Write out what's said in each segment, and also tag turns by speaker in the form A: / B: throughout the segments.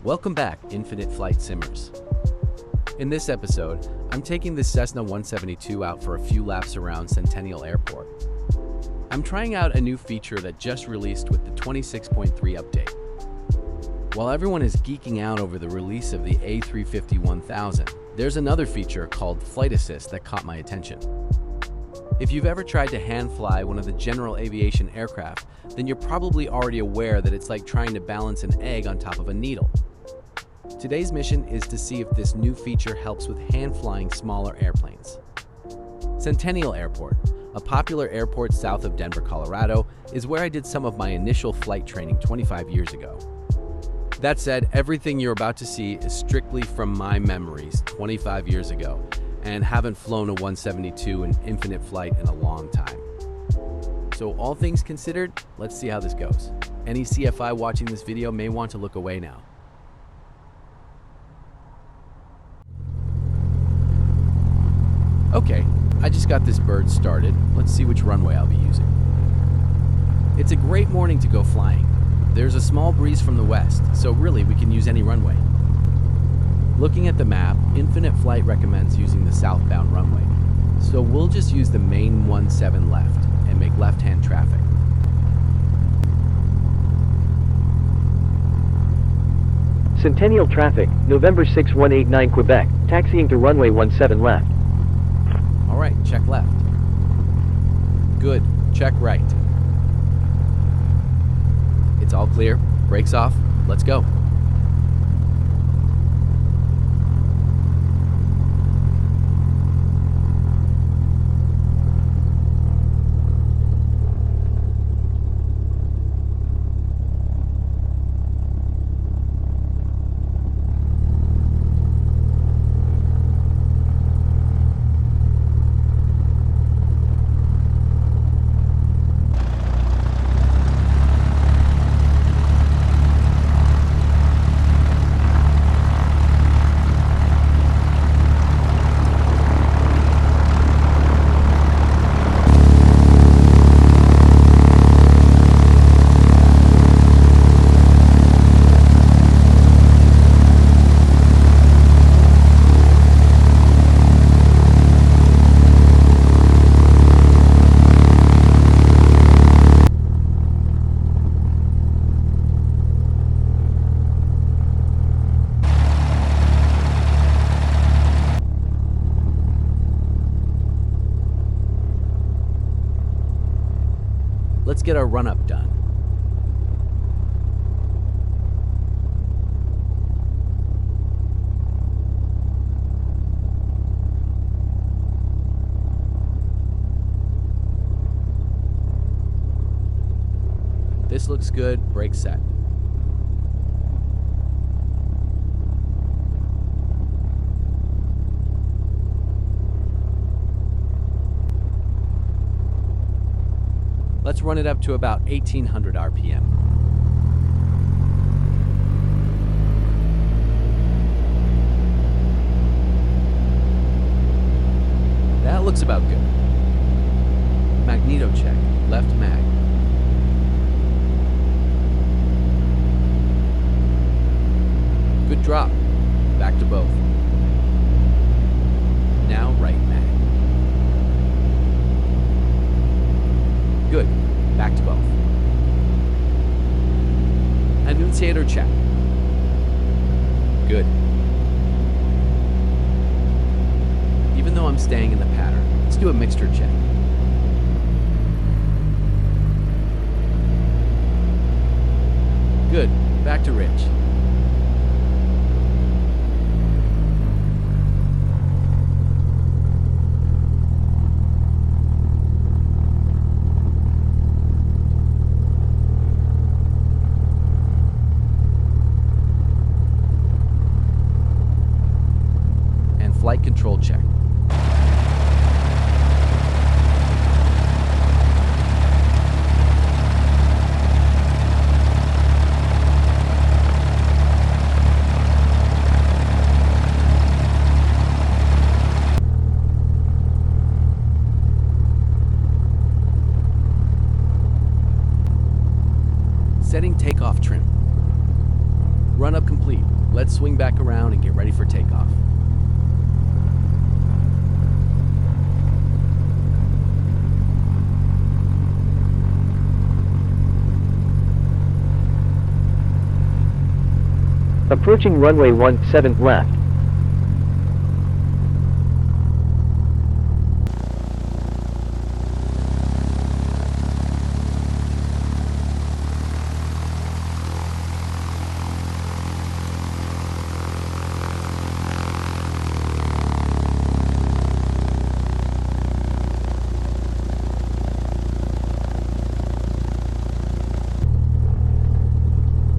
A: Welcome back, Infinite Flight Simmers. In this episode, I'm taking the Cessna 172 out for a few laps around Centennial Airport. I'm trying out a new feature that just released with the 26.3 update. While everyone is geeking out over the release of the A350-1000, there's another feature called Flight Assist that caught my attention. If you've ever tried to hand fly one of the general aviation aircraft, then you're probably already aware that it's like trying to balance an egg on top of a needle. Today's mission is to see if this new feature helps with hand flying smaller airplanes. Centennial Airport, a popular airport south of Denver, Colorado, is where I did some of my initial flight training 25 years ago. That said, everything you're about to see is strictly from my memories 25 years ago, and haven't flown a 172 in infinite flight in a long time. So all things considered, let's see how this goes. Any CFI watching this video may want to look away now. Okay, I just got this bird started. Let's see which runway I'll be using. It's a great morning to go flying. There's a small breeze from the west, so really we can use any runway. Looking at the map, Infinite Flight recommends using the southbound runway. So we'll just use the main 17 left and make left-hand traffic.
B: Centennial traffic, November 6189 Quebec, taxiing to runway 17 left.
A: All right, check left. Good, check right. It's all clear, brakes off, let's go. Let's get our run-up done. This looks good, brake set. Let's run it up to about 1800 RPM. That looks about good. Magneto check, left mag. Good drop, back to both. Now right mag. Good, back to both. Annunciator check. Good. Even though I'm staying in the pattern, let's do a mixture check. Good, back to rich. Flight control check. Setting takeoff trim. Run up complete. Let's swing back around and get ready for takeoff.
B: Approaching runway 17 left.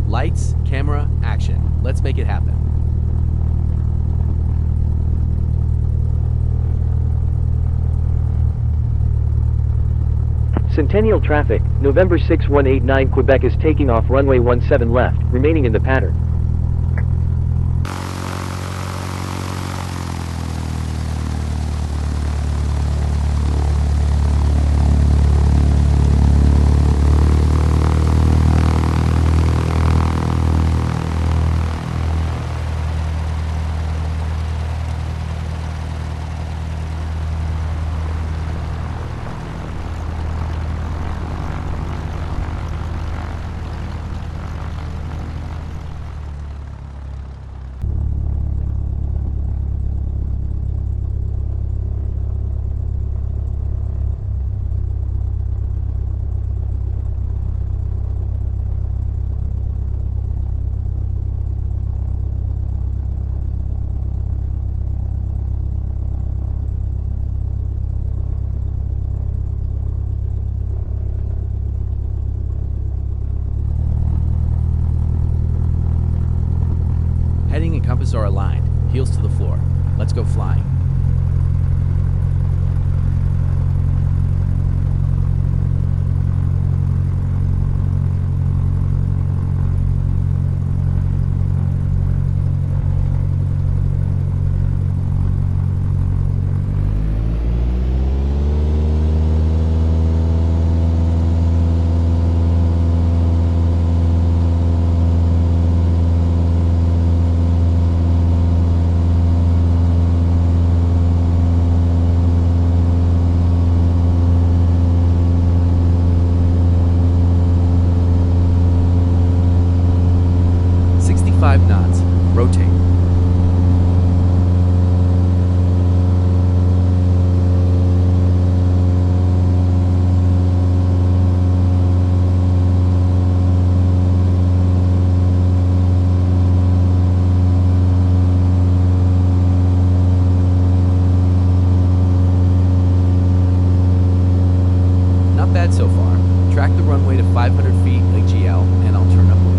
A: Lights, camera, action. Let's make it happen.
B: Centennial traffic, November 6189 Quebec is taking off runway 17 left, remaining in the pattern.
A: Heading and compass are aligned, heels to the floor. Let's go flying. Knots. Rotate. Not bad so far. Track the runway to 500 feet AGL and I'll turn upward.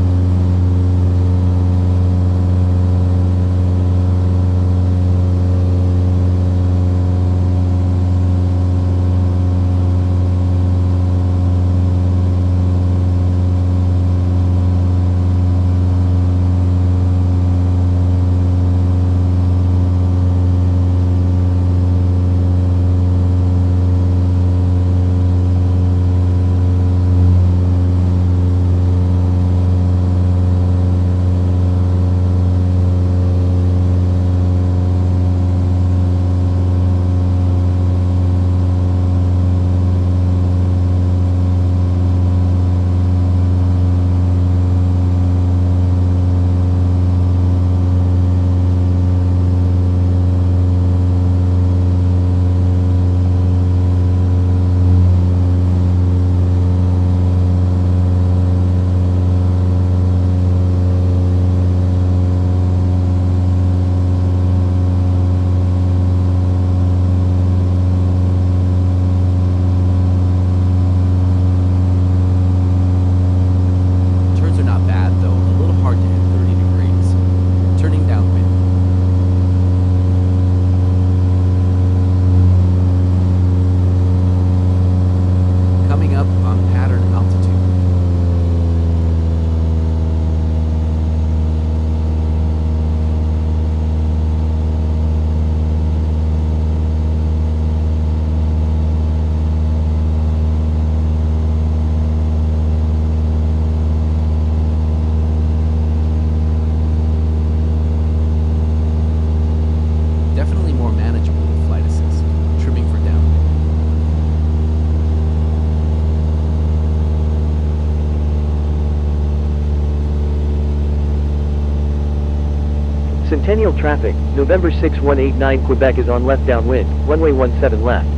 B: Centennial traffic, November 6189 Quebec is on left downwind, runway 17 left.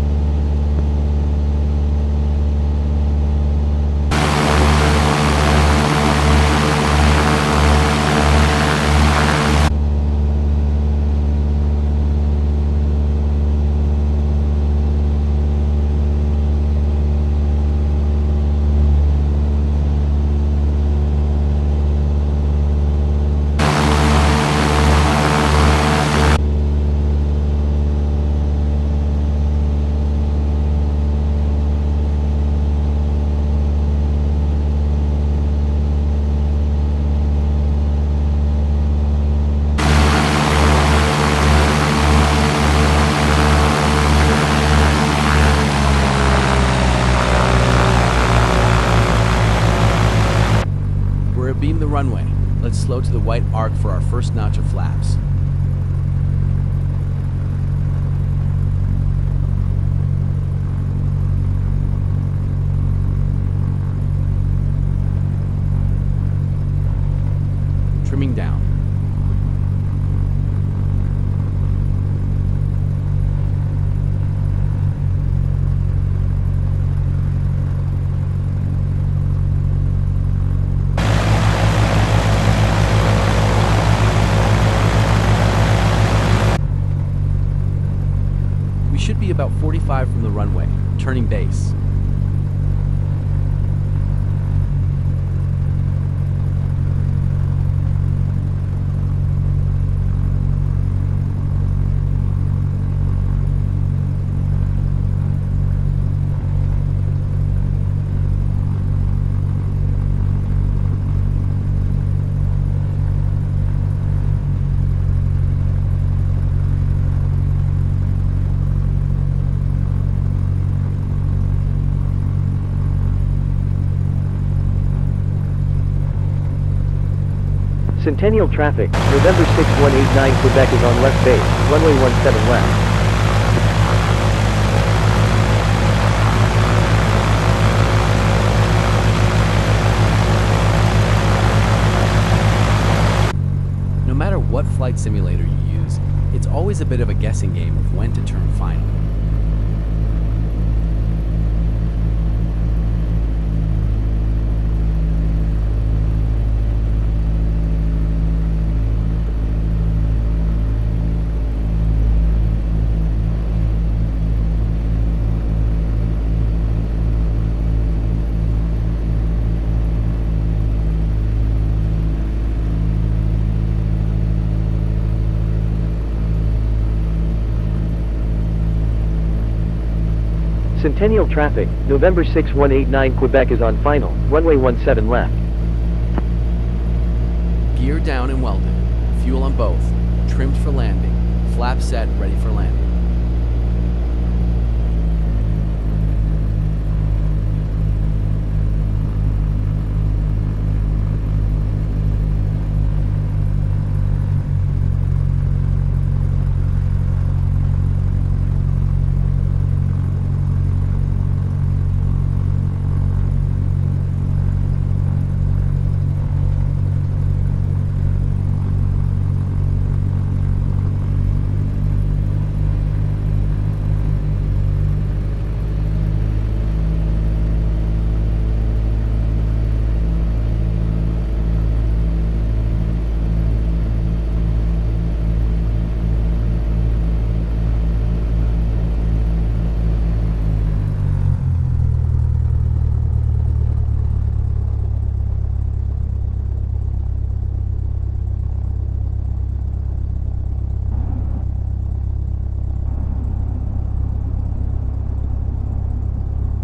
A: Beam the runway. Let's slow to the white arc for our first notch of flaps. Trimming down. Should be about 45 from the runway, turning base.
B: Centennial traffic, November 6189 Quebec is on left base, runway 17 left.
A: No matter what flight simulator you use, it's always a bit of a guessing game of when to turn final.
B: Centennial traffic, November 6189 Quebec is on final, runway 17 left.
A: Gear down and welded. Fuel on both. Trimmed for landing. Flap set, ready for landing.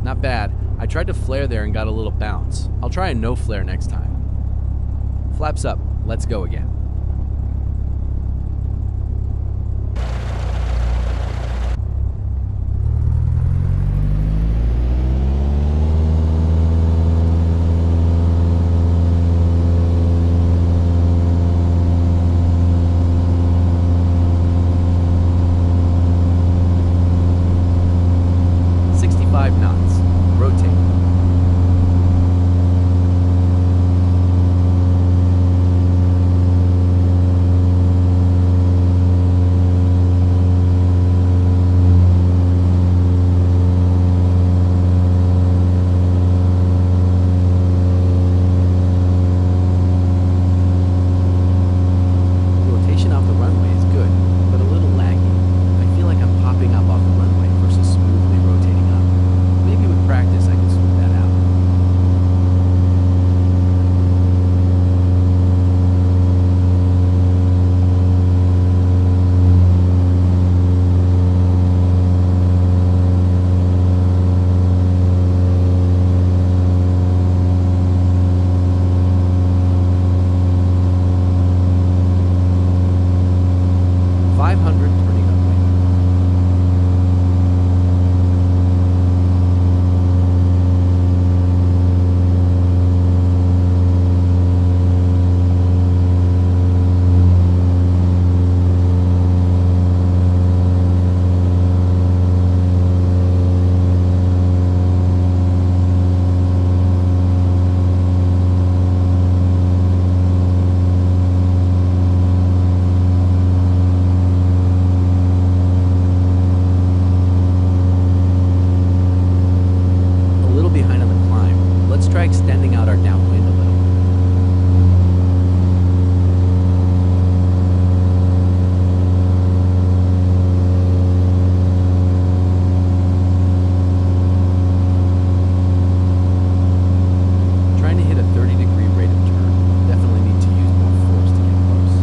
A: Not bad. I tried to flare there and got a little bounce. I'll try a no flare next time. Flaps up. Let's go again. extending out our downwind a little. Trying to hit a 30-degree rate of turn. Definitely need to use more force to get close.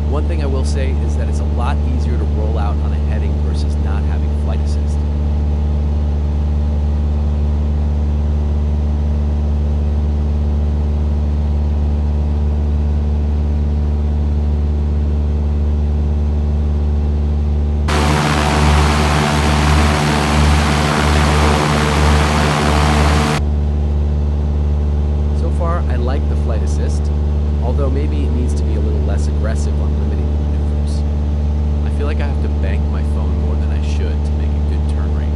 A: One thing I will say is that it's a lot easier to roll out on a heading versus not having flight assist. So far, I like the flight assist, although maybe it needs to be a little less aggressive on limiting the maneuvers. I feel like I have to bank my phone more than I should to make a good turn rate.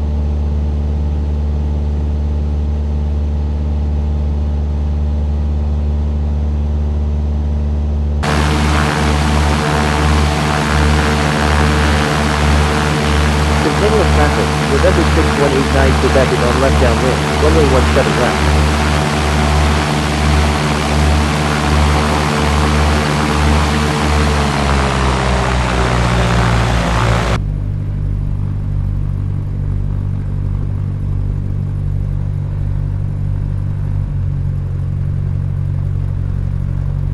B: Centennial traffic, November 6189 Quebec is on left downwind, runway 17 left.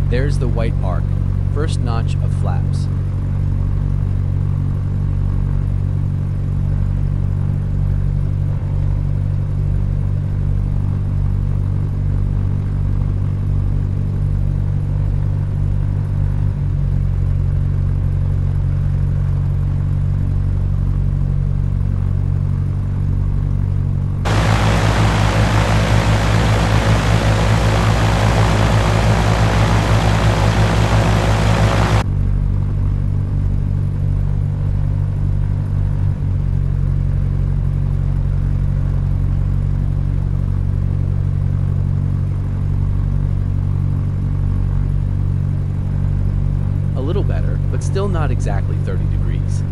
A: There's the white arc, first notch of flaps. A little better, but still not exactly 30 degrees.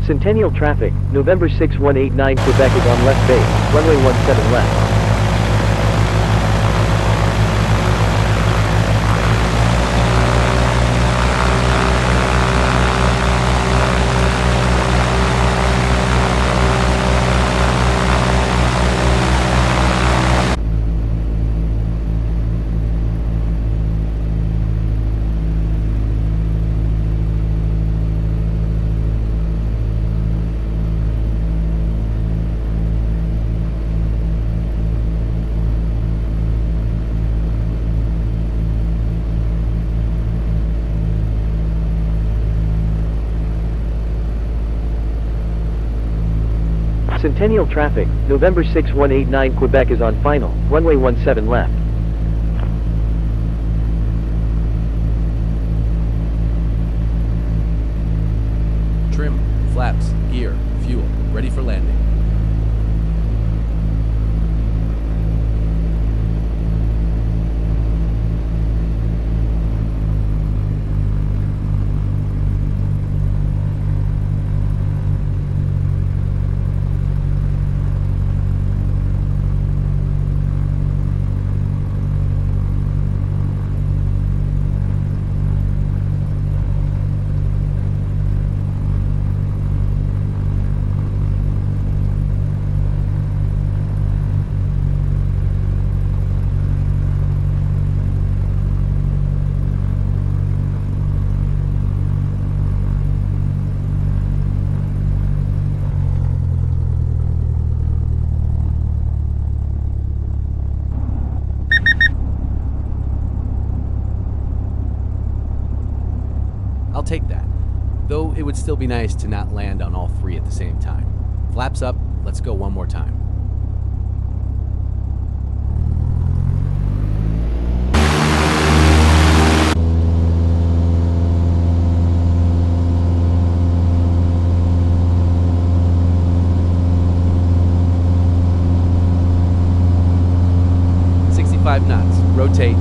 B: Centennial traffic, November 6189 Quebec is on left base, runway 17 left. Centennial traffic, November 6189 Quebec is on final, runway 17 left.
A: Trim, flaps, gear, fuel, ready for landing. take that. Though it would still be nice to not land on all three at the same time. Flaps up, let's go one more time. Knots. Rotate.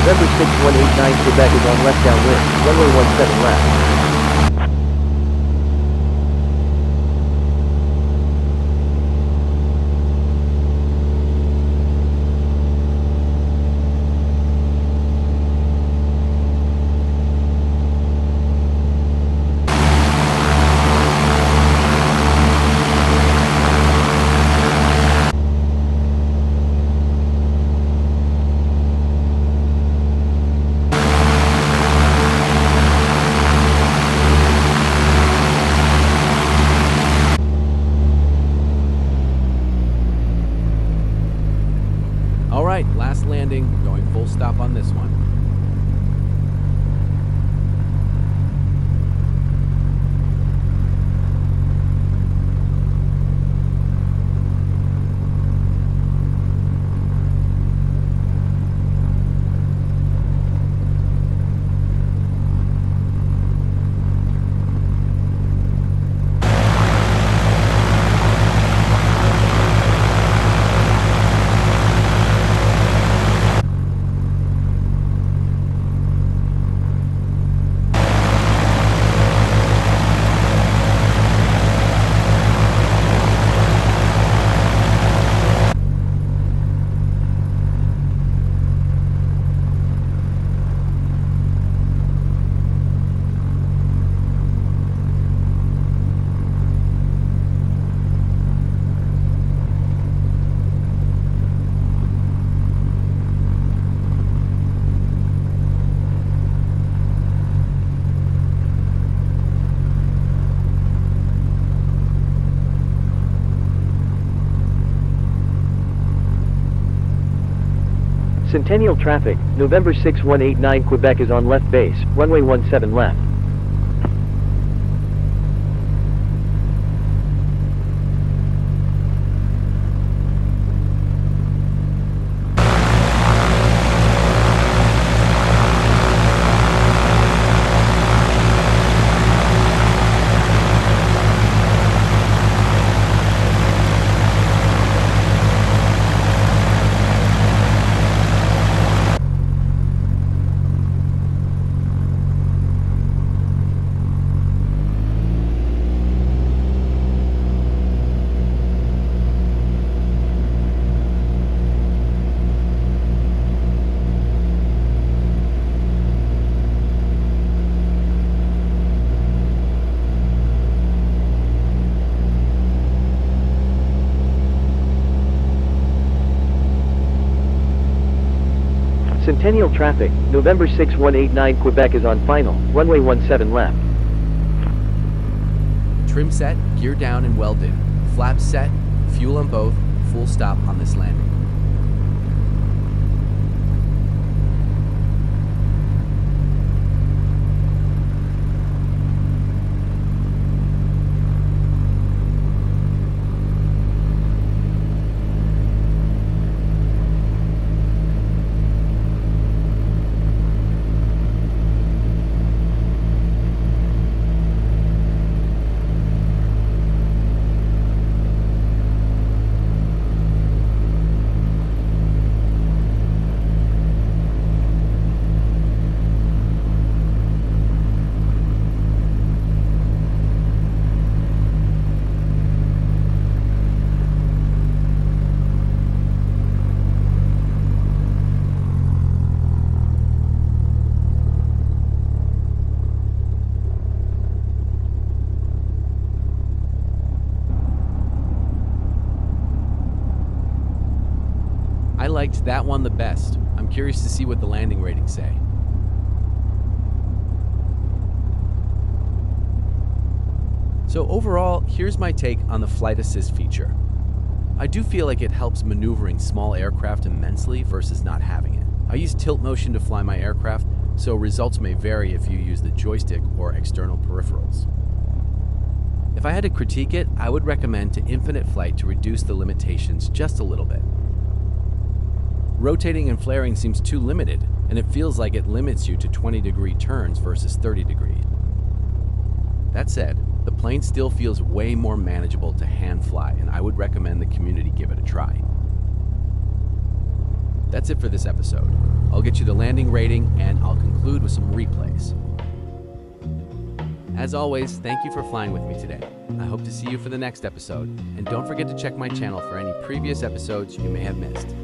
B: November 6189 Quebec is on left downwind, runway 17 left.
A: Alright, last landing, going full stop on this one.
B: Centennial traffic, November 6189 Quebec is on left base, runway 17 left. Centennial traffic, November 6189 Quebec is on final, runway 17 left.
A: Trim set, gear down and welded. Flaps set, fuel on both, full stop on this landing. I liked that one the best. I'm curious to see what the landing ratings say. So overall, here's my take on the flight assist feature. I do feel like it helps maneuvering small aircraft immensely versus not having it. I use tilt motion to fly my aircraft, so results may vary if you use the joystick or external peripherals. If I had to critique it, I would recommend to Infinite Flight to reduce the limitations just a little bit. Rotating and flaring seems too limited, and it feels like it limits you to 20-degree turns versus 30-degree. That said, the plane still feels way more manageable to hand fly, and I would recommend the community give it a try. That's it for this episode. I'll get you the landing rating, and I'll conclude with some replays. As always, thank you for flying with me today. I hope to see you for the next episode, and don't forget to check my channel for any previous episodes you may have missed.